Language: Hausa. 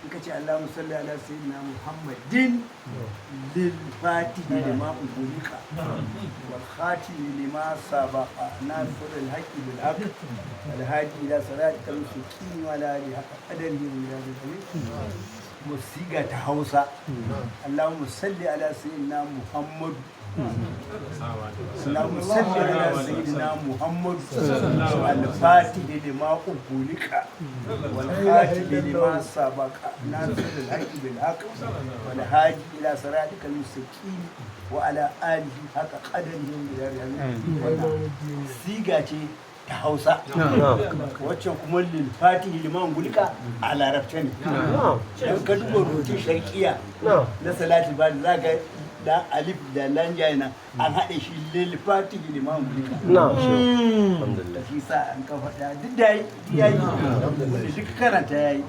ka ce Allahumma salli ala sayyidina Muhammadin lil fatihi lima ugulika wal khatimi lima sabaqa nasir al haqqi bil haqq wal hadi ila siratikal mustaqim wa ala alihi haqqa qadarihi wa miqdarihi musiga ta Hausa Allahumma salli ala sayyidina Muhammad اللهم صل على سيدنا محمد الفاتح لما أغلق والخاتم لما سبق ناصر الحق بالحق والهادي إلى صراطك المستقيم وعلى آله حق قدره سيغة ta Hausa wacce kuma lilfatihi liman gulika a larabce ne dan ka duba rubutun sharqiya na salati ba za ga da alif da lanja na an haɗe shi lilfatihi liman gulika alhamdulillah shi sa an ka faɗa duk da yayi duk karanta yayi